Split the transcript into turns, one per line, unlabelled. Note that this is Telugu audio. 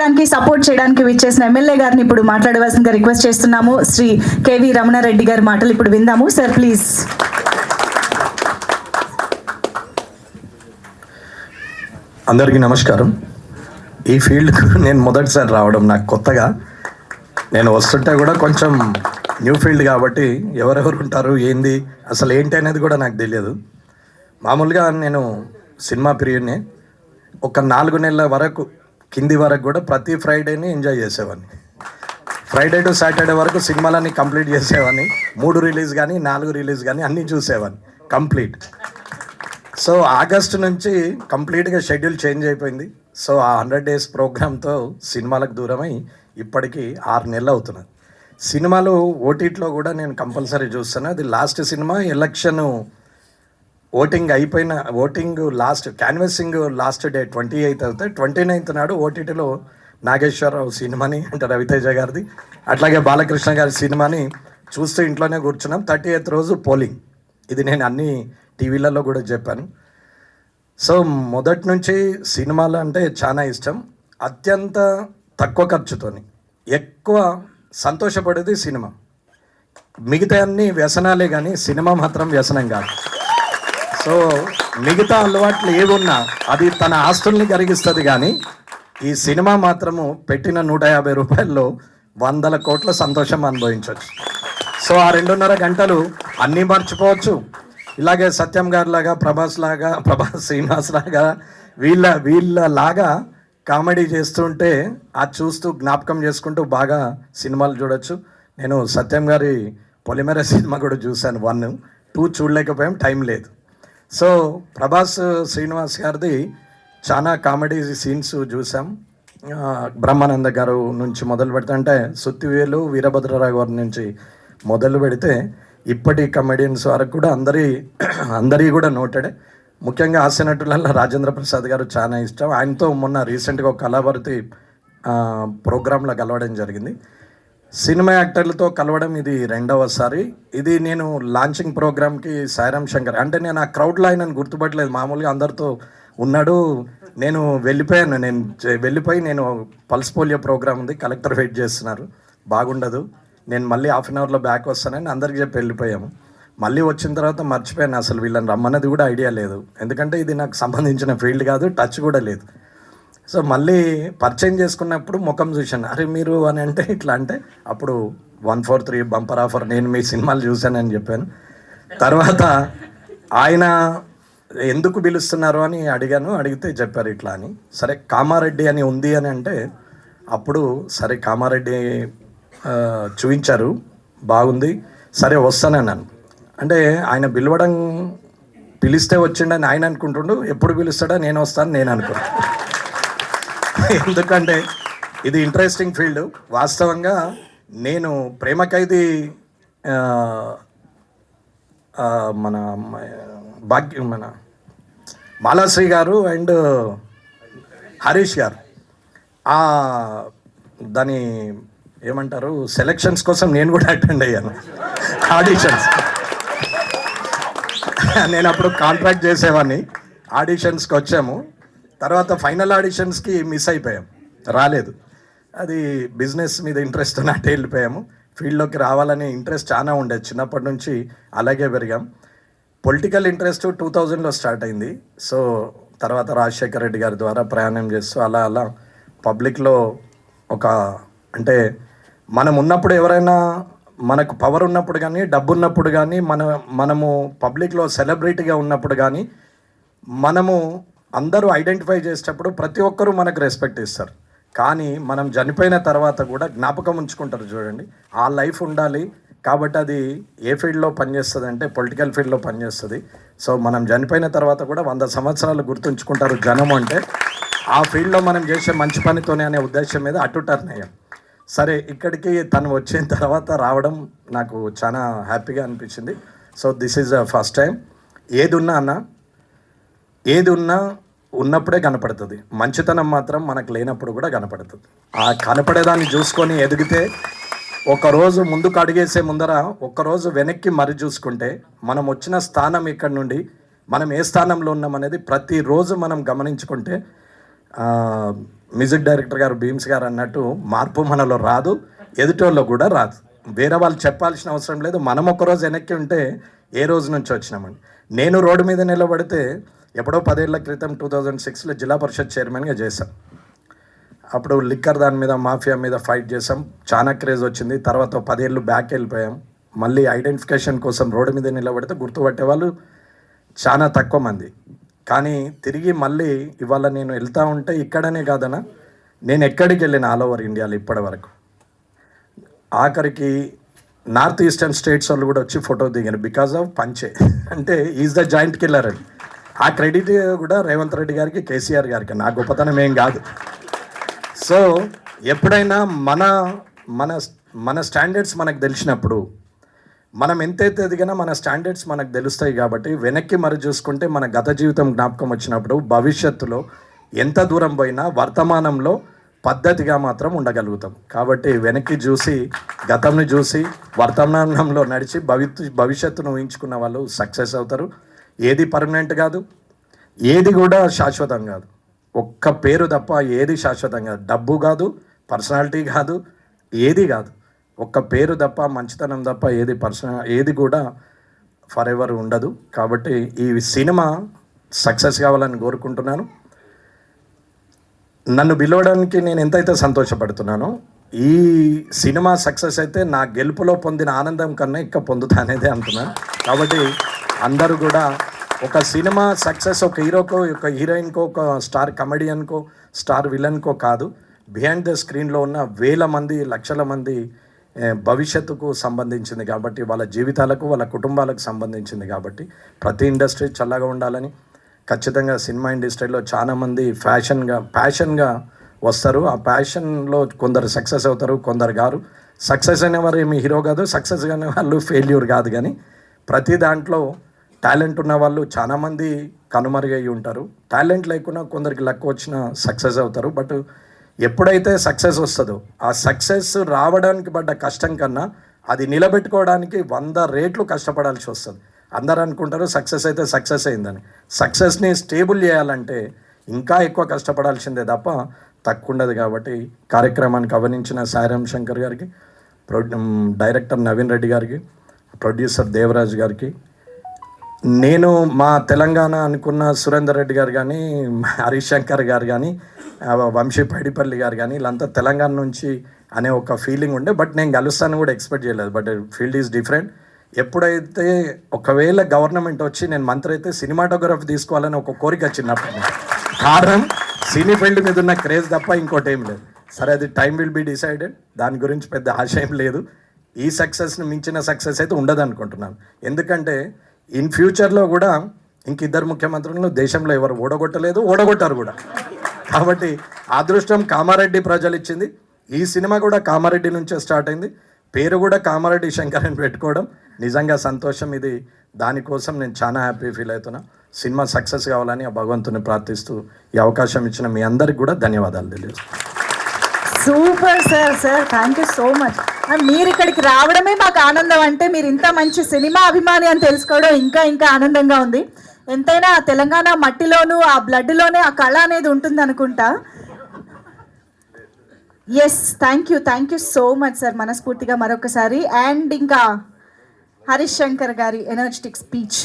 దానికి సపోర్ట్ చేయడానికి విచ్చేసిన ఎమ్మెల్యే గారిని ఇప్పుడు మాట్లాడవలసిందిగా రిక్వెస్ట్ చేస్తున్నాము. శ్రీ కేవి రమణారెడ్డి గారి మాటలు ఇప్పుడు విందాము. Sir please.
అందరికీ నమస్కారం. ఈ ఫీల్డ్కు నేను మొదటిసారి రావడం నాకు కొత్తగా. నేను వస్తుంటే కూడా కొంచెం న్యూ ఫీల్డ్ కాబట్టి ఎవరెవరు ఉంటారు ఏంది అసలు ఏంటి అనేది కూడా నాకు తెలియదు. మామూలుగా నేను సినిమా ప్రియుడిని. ఒక 4 నెలల వరకు కింది వరకు కూడా ప్రతి ఫ్రైడేని ఎంజాయ్ చేసేవాడిని. ఫ్రైడే టు సాటర్డే వరకు సినిమాలన్నీ కంప్లీట్ చేసేవాడిని. 3 రిలీజ్ కానీ 4 రిలీజ్ కానీ అన్నీ చూసేవాడిని కంప్లీట్. సో ఆగస్టు నుంచి కంప్లీట్గా షెడ్యూల్ చేంజ్ అయిపోయింది. సో ఆ 100 డేస్ ప్రోగ్రామ్తో సినిమాలకు దూరమై ఇప్పటికీ 6 నెలలు అవుతున్నది. సినిమాలు ఓటీటీలో కూడా నేను కంపల్సరీ చూస్తాను. అది last cinema election voting last canvassing last day 28 అవుతాయి. 29 నాడు ఓటీటీలో నాగేశ్వరరావు సినిమాని అంటే రవితేజ గారిది, అట్లాగే బాలకృష్ణ గారి సినిమాని చూస్తూ ఇంట్లోనే కూర్చున్నాం. 30th రోజు పోలింగ్. ఇది నేను అన్ని టీవీలలో కూడా చెప్పాను. సో మొదటి నుంచి సినిమాలు అంటే చాలా ఇష్టం. అత్యంత తక్కువ ఖర్చుతోని ఎక్కువ సంతోషపడేది సినిమా. మిగతా అన్ని వ్యసనాలే కానీ సినిమా మాత్రం వ్యసనం కాదు. సో మిగతా అలవాట్లు ఏమున్నా అది తన ఆస్తుల్ని కరిగిస్తుంది, కానీ ఈ సినిమా మాత్రము పెట్టిన 150 రూపాయల్లో 100 కోట్ల సంతోషం అనుభవించవచ్చు. సో ఆ 2.5 గంటలు అన్నీ మర్చిపోవచ్చు. ఇలాగే సత్యం గారి లాగా, ప్రభాస్ శ్రీనివాస్ లాగా వీళ్ళలాగా కామెడీ చేస్తుంటే అది చూస్తూ జ్ఞాపకం చేసుకుంటూ బాగా సినిమాలు చూడొచ్చు. నేను సత్యం గారి పొలిమేర సినిమా కూడా చూశాను. 1, 2 చూడలేకపోయాం, టైం లేదు. సో ప్రభాస్ శ్రీనివాస్ గారిది చాలా కామెడీ సీన్స్ చూసాం. బ్రహ్మానంద గారు నుంచి మొదలు పెడితే అంటే సుత్తివేలు వీరభద్రరావు గారి నుంచి మొదలు పెడితే ఇప్పటి కమెడియన్స్ వరకు కూడా అందరి కూడా నోటెడే. ముఖ్యంగా హాస్య నటులలో రాజేంద్ర ప్రసాద్ గారు చాలా ఇష్టం. ఆయనతో మొన్న రీసెంట్గా ఒక కళాభారతి ప్రోగ్రాంలో కలవడం జరిగింది. సినిమా యాక్టర్లతో కలవడం ఇది 2వసారి. ఇది నేను లాంచింగ్ ప్రోగ్రామ్కి సాయిరామ్ శంకర్ అంటే నేను ఆ క్రౌడ్లో ఆయనను గుర్తుపట్టలేదు. మామూలుగా అందరితో ఉన్నాడు. నేను వెళ్ళిపోయి నేను పల్స్ పోలియో ప్రోగ్రామ్ ఉంది, కలెక్టర్ వెయిట్ చేస్తున్నారు, బాగుండదు, నేను మళ్ళీ హాఫ్ అన్ అవర్లో బ్యాక్ వస్తానని అందరికి చెప్పి వెళ్ళిపోయాము. మళ్ళీ వచ్చిన తర్వాత మర్చిపోయాను, అసలు వీళ్ళని రమ్మన్నది కూడా ఐడియా లేదు. ఎందుకంటే ఇది నాకు సంబంధించిన ఫీల్డ్ కాదు, టచ్ కూడా లేదు. సో మళ్ళీ పరిచయం చేసుకున్నప్పుడు ముఖం చూశాను. అరే మీరు అని అంటే ఇట్లా అంటే అప్పుడు 143 బంపర్ ఆఫర్ నేను మీ సినిమాలు చూశానని చెప్పాను. తర్వాత ఆయన ఎందుకు పిలుస్తున్నారు అని అడిగితే చెప్పారు ఇట్లా అని. సరే కామారెడ్డి అని ఉంది అని అంటే అప్పుడు సరే కామారెడ్డి చూపించారు, బాగుంది, సరే వస్తానన్నాను. అంటే ఆయన పిలిస్తే వచ్చిండని ఆయన అనుకుంటుండు, ఎప్పుడు పిలుస్తాడో నేను వస్తాను నేను అనుకున్నాను. ఎందుకంటే ఇది ఇంట్రెస్టింగ్ ఫీల్డ్. వాస్తవంగా నేను ప్రేమ ఖైదీ మన మాలాశ్రీ గారు అండ్ హరీష్ గారు దాని ఏమంటారు సెలక్షన్స్ కోసం నేను కూడా అటెండ్ అయ్యాను, ఆడిషన్స్. నేను అప్పుడు కాంట్రాక్ట్ చేసేవాడిని. ఆడిషన్స్కి వచ్చాము. తర్వాత ఫైనల్ ఆడిషన్స్కి మిస్ అయిపోయాం, రాలేదు. అది బిజినెస్ మీద ఇంట్రెస్ట్ నాటే వెళ్ళిపోయాము. ఫీల్డ్లోకి రావాలనే ఇంట్రెస్ట్ చాలా ఉండేది, చిన్నప్పటి నుంచి అలాగే పెరిగాం. పొలిటికల్ ఇంట్రెస్ట్ 2000లో స్టార్ట్ అయింది. సో తర్వాత రాజశేఖర రెడ్డి గారి ద్వారా ప్రయాణం చేస్తూ అలా పబ్లిక్లో అంటే మనం ఉన్నప్పుడు ఎవరైనా మనకు పవర్ ఉన్నప్పుడు కానీ డబ్బు ఉన్నప్పుడు కానీ మనము పబ్లిక్లో సెలబ్రిటీగా ఉన్నప్పుడు కానీ మనము అందరూ ఐడెంటిఫై చేసేటప్పుడు ప్రతి ఒక్కరూ మనకు రెస్పెక్ట్ ఇస్తారు. కానీ మనం చనిపోయిన తర్వాత కూడా జ్ఞాపకం ఉంచుకుంటారు చూడండి, ఆ లైఫ్ ఉండాలి. కాబట్టి అది ఏ ఫీల్డ్లో పనిచేస్తుంది అంటే పొలిటికల్ ఫీల్డ్లో పనిచేస్తుంది. సో మనం చనిపోయిన తర్వాత కూడా 100 సంవత్సరాలు గుర్తుంచుకుంటారు జనం అంటే ఆ ఫీల్డ్లో మనం చేసే మంచి పనితోనే అనే ఉద్దేశం మీద అటు టర్న్ అయ్యాం. సరే ఇక్కడికి తను వచ్చిన తర్వాత రావడం నాకు చాలా హ్యాపీగా అనిపించింది. So this is the first time. ఏది ఉన్నా ఉన్నప్పుడే కనపడుతుంది, మంచితనం మాత్రం మనకు లేనప్పుడు కూడా కనపడుతుంది. ఆ కనపడేదాన్ని చూసుకొని ఎదిగితే ఒకరోజు ముందుకు అడిగేసే ముందర ఒక్కరోజు వెనక్కి మరి చూసుకుంటే మనం వచ్చిన స్థానం ఇక్కడ నుండి మనం ఏ స్థానంలో ఉన్నామనేది ప్రతిరోజు మనం గమనించుకుంటే మ్యూజిక్ డైరెక్టర్ గారు భీమ్స్ గారు అన్నట్టు మార్పు మనలో రాదు, ఎదుటోళ్ళలో కూడా రాదు. వేరే వాళ్ళు చెప్పాల్సిన అవసరం లేదు. మనం ఒక్కరోజు వెనక్కి ఉంటే ఏ రోజు నుంచి వచ్చినామండి. నేను రోడ్డు మీద నిలబడితే ఎప్పుడో 10 ఏళ్ల క్రితం 2006లో జిల్లా పరిషత్ చైర్మన్గా చేశాం. అప్పుడు లిక్కర్ దాని మీద, మాఫియా మీద ఫైట్ చేసాం. చాలా క్రేజ్ వచ్చింది. తర్వాత 10 ఏళ్ళు బ్యాక్ వెళ్ళిపోయాం. మళ్ళీ ఐడెంటిఫికేషన్ కోసం రోడ్డు మీద నిలబడితే గుర్తుపట్టే వాళ్ళు చాలా తక్కువ మంది. కానీ తిరిగి మళ్ళీ ఇవాళ నేను వెళ్తూ ఉంటే ఇక్కడనే కాదన్నా, నేను ఎక్కడికి వెళ్ళిన ఆల్ ఓవర్ ఇండియాలో ఇప్పటి వరకు, ఆఖరికి నార్త్ ఈస్టర్న్ స్టేట్స్ వాళ్ళు కూడా వచ్చి ఫోటో దిగారు బికాజ్ ఆఫ్ పంచే. అంటే ఈజ్ ద జాయింట్ కిల్లర్ అని. ఆ క్రెడిట్ కూడా రేవంత్ రెడ్డి గారికి, కేసీఆర్ గారికి, నా గొప్పతనం ఏం కాదు. సో ఎప్పుడైనా మన మన మన స్టాండర్డ్స్ మనకు తెలిసినప్పుడు, మనం ఎంతైతే ఎదిగినా మన స్టాండర్డ్స్ మనకు తెలుస్తాయి. కాబట్టి వెనక్కి మరి చూసుకుంటే మన గత జీవితం జ్ఞాపకం వచ్చినప్పుడు భవిష్యత్తులో ఎంత దూరం పోయినా వర్తమానంలో పద్ధతిగా మాత్రం ఉండగలుగుతాం. కాబట్టి వెనక్కి చూసి, గతంని చూసి, వర్తమానంలో నడిచి భవిష్యత్తును ఊహించుకున్న వాళ్ళు సక్సెస్ అవుతారు. ఏది పర్మనెంట్ కాదు, ఏది కూడా శాశ్వతం కాదు. ఒక్క పేరు తప్ప ఏది శాశ్వతం కాదు. డబ్బు కాదు, పర్సనాలిటీ కాదు, ఏది కాదు. ఒక్క పేరు తప్ప, మంచితనం తప్ప ఏది కూడా ఫర్ ఎవర్ ఉండదు. కాబట్టి ఈ సినిమా సక్సెస్ కావాలని కోరుకుంటున్నాను. నన్ను పిలవడానికి నేను ఎంతైతే సంతోషపడుతున్నానో, ఈ సినిమా సక్సెస్ అయితే నా గెలుపులో పొందిన ఆనందం కన్నా ఎక్కువ పొందుతా అనేది అంటున్నాను. కాబట్టి అందరూ కూడా ఒక సినిమా సక్సెస్ ఒక హీరోకో, ఒక హీరోయిన్కో, ఒక స్టార్ కమెడియన్కో, స్టార్ విలన్కో కాదు, బిహైండ్ ద స్క్రీన్లో ఉన్న వేల మంది, లక్షల మంది భవిష్యత్తుకు సంబంధించింది. కాబట్టి వాళ్ళ జీవితాలకు, వాళ్ళ కుటుంబాలకు సంబంధించింది. కాబట్టి ప్రతి ఇండస్ట్రీ చల్లగా ఉండాలని, ఖచ్చితంగా సినిమా ఇండస్ట్రీలో చాలామంది ప్యాషన్గా వస్తారు. ఆ ప్యాషన్లో కొందరు సక్సెస్ అవుతారు, కొందరు గారు. సక్సెస్ అనేవారు ఏమి హీరో కాదు, సక్సెస్ అనే వాళ్ళు ఫెయిల్యూర్ కాదు. కానీ ప్రతి దాంట్లో టాలెంట్ ఉన్న వాళ్ళు చాలామంది కనుమరుగై ఉంటారు. టాలెంట్ లేకున్నా కొందరికి లక్ వచ్చిన సక్సెస్ అవుతారు. బట్ ఎప్పుడైతే సక్సెస్ వస్తుందో, ఆ సక్సెస్ రావడానికి పడ్డ కష్టం కన్నా అది నిలబెట్టుకోవడానికి 100 రెట్లు కష్టపడాల్సి వస్తుంది. అందరూ అనుకుంటారు సక్సెస్ అయితే సక్సెస్ అయిందని. సక్సెస్ని స్టేబుల్ చేయాలంటే ఇంకా ఎక్కువ కష్టపడాల్సిందే తప్ప తక్కువ ఉండదు. కాబట్టి కార్యక్రమానికి గమనించిన సాయిరామ్ శంకర్ గారికి, డైరెక్టర్ నవీన్ రెడ్డి గారికి, ప్రొడ్యూసర్ దేవరాజ్ గారికి, నేను మా తెలంగాణ అనుకున్న సురేందర్ రెడ్డి గారు కానీ, హరీష్ శంకర్ గారు కానీ, వంశీ పైడిపల్లి గారు కానీ, వీళ్ళంతా తెలంగాణ నుంచి అనే ఒక ఫీలింగ్ ఉండే. బట్ నేను కలుస్తాను కూడా ఎక్స్పెక్ట్ చేయలేదు. But field is different. ఎప్పుడైతే ఒకవేళ గవర్నమెంట్ వచ్చి నేను మంత్రి అయితే సినిమాటోగ్రఫీ తీసుకోవాలని ఒక కోరిక వచ్చినప్పుడు, కారణం సినీ ఫీల్డ్ మీద ఉన్న క్రేజ్ తప్ప ఇంకోటి ఏం లేదు. సరే, అది టైం విల్ బి డిసైడెడ్. దాని గురించి పెద్ద ఆశ ఏం లేదు. ఈ సక్సెస్ని మించిన సక్సెస్ అయితే ఉండదు అనుకుంటున్నాను. ఎందుకంటే ఇన్ ఫ్యూచర్లో కూడా ఇంకిద్దరు ముఖ్యమంత్రులను దేశంలో ఎవరు ఓడగొట్టారు కూడా. కాబట్టి అదృష్టం కామారెడ్డి ప్రజలు ఇచ్చింది. ఈ సినిమా కూడా కామారెడ్డి నుంచే స్టార్ట్ అయింది. పేరు కూడా కామారెడ్డి శంకర్ అని పెట్టుకోవడం నిజంగా సంతోషం. ఇది దానికోసం నేను చాలా హ్యాపీ ఫీల్ అవుతున్నా. సినిమా సక్సెస్ కావాలని ఆ భగవంతుని ప్రార్థిస్తూ ఈ అవకాశం ఇచ్చిన మీ అందరికి కూడా ధన్యవాదాలు తెలియజేస్తాను.
Super sir, thank you so much. మీరు ఇక్కడికి రావడమే మాకు ఆనందం. అంటే మీరు ఇంత మంచి సినిమా అభిమాని అని తెలుసుకోవడం ఇంకా ఇంకా ఆనందంగా ఉంది. ఎంతైనా తెలంగాణ మట్టిలోనూ, ఆ బ్లడ్లోనే ఆ కళ అనేది ఉంటుంది అనుకుంటా. Yes, thank you so much sir, మనస్ఫూర్తిగా మరొకసారి. అండ్ ఇంకా హరీష్ శంకర్ గారి ఎనర్జెటిక్ స్పీచ్.